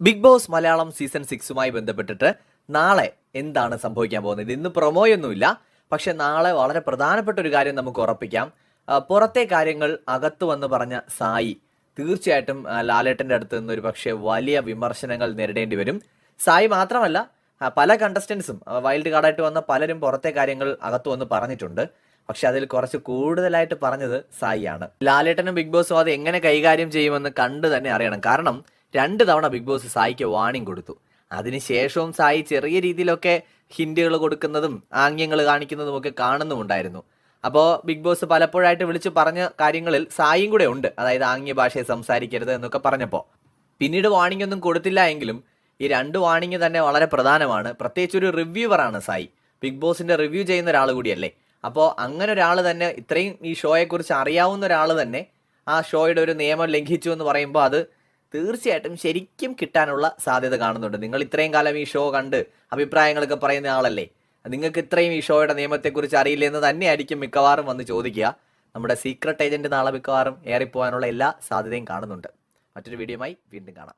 Big boss Malayalam season 6മായി ബന്ധപ്പെട്ടിട്ട് നാളെ എന്താണ് സംഭവിക്കാൻ പോകുന്നത്? ഇന്ന് പ്രൊമോയൊന്നുമില്ല, പക്ഷെ നാളെ വളരെ പ്രധാനപ്പെട്ട ഒരു കാര്യം നമുക്ക് ഉറപ്പിക്കാം. പുറത്തെ കാര്യങ്ങൾ അകത്ത് വന്ന് പറഞ്ഞ സായി തീർച്ചയായിട്ടും ലാലേട്ടൻ്റെ അടുത്ത് നിന്ന് ഒരു പക്ഷേ വലിയ വിമർശനങ്ങൾ നേരിടേണ്ടി വരും. സായി മാത്രമല്ല, പല കണ്ടസ്റ്റൻസും വൈൽഡ് കാർഡായിട്ട് വന്ന പലരും പുറത്തെ കാര്യങ്ങൾ അകത്ത് വന്ന് പറഞ്ഞിട്ടുണ്ട്. പക്ഷെ അതിൽ കുറച്ച് കൂടുതലായിട്ട് പറഞ്ഞത് സായിയാണ്. ലാലേട്ടനും ബിഗ് ബോസും അത് എങ്ങനെ കൈകാര്യം ചെയ്യുമെന്ന് കണ്ടു തന്നെ അറിയണം. കാരണം 2 തവണ ബിഗ് ബോസ് സായിക്ക് വാർണിംഗ് കൊടുത്തു. അതിനുശേഷവും സായി ചെറിയ രീതിയിലൊക്കെ ഹിന്റുകൾ കൊടുക്കുന്നതും ആംഗ്യങ്ങൾ കാണിക്കുന്നതും ഒക്കെ കാണുന്നുമുണ്ടായിരുന്നു. അപ്പോൾ ബിഗ് ബോസ് പലപ്പോഴായിട്ട് വിളിച്ച് പറഞ്ഞ കാര്യങ്ങളിൽ സായിയും കൂടെ ഉണ്ട്. അതായത് ആംഗ്യ ഭാഷയെ സംസാരിക്കരുത് എന്നൊക്കെ പറഞ്ഞപ്പോൾ പിന്നീട് വാർണിംഗ് ഒന്നും കൊടുത്തില്ല എങ്കിലും ഈ 2 വാർണിംഗ് തന്നെ വളരെ പ്രധാനമാണ്. പ്രത്യേകിച്ച് ഒരു റിവ്യൂവറാണ് സായി, ബിഗ് ബോസിന്റെ റിവ്യൂ ചെയ്യുന്ന ഒരാൾ കൂടിയല്ലേ. അപ്പോൾ അങ്ങനെ ഒരാൾ തന്നെ, ഇത്രയും ഈ ഷോയെക്കുറിച്ച് അറിയാവുന്ന ഒരാൾ തന്നെ ആ ഷോയുടെ ഒരു നിയമം ലംഘിച്ചു എന്ന് പറയുമ്പോൾ അത് തീർച്ചയായിട്ടും ശരിക്കും കിട്ടാനുള്ള സാധ്യത കാണുന്നുണ്ട്. നിങ്ങൾ ഇത്രയും കാലം ഈ ഷോ കണ്ട് അഭിപ്രായങ്ങളൊക്കെ പറയുന്ന ആളല്ലേ, നിങ്ങൾക്ക് ഇത്രയും ഈ ഷോയുടെ നിയമത്തെക്കുറിച്ച് അറിയില്ല എന്ന് തന്നെയായിരിക്കും മിക്കവാറും വന്ന് ചോദിക്കുക. നമ്മുടെ സീക്രട്ട് ഏജന്റ് നാളെ മിക്കവാറും ഏറിപ്പോകാനുള്ള എല്ലാ സാധ്യതയും കാണുന്നുണ്ട്. മറ്റൊരു വീഡിയോയുമായി വീണ്ടും കാണാം.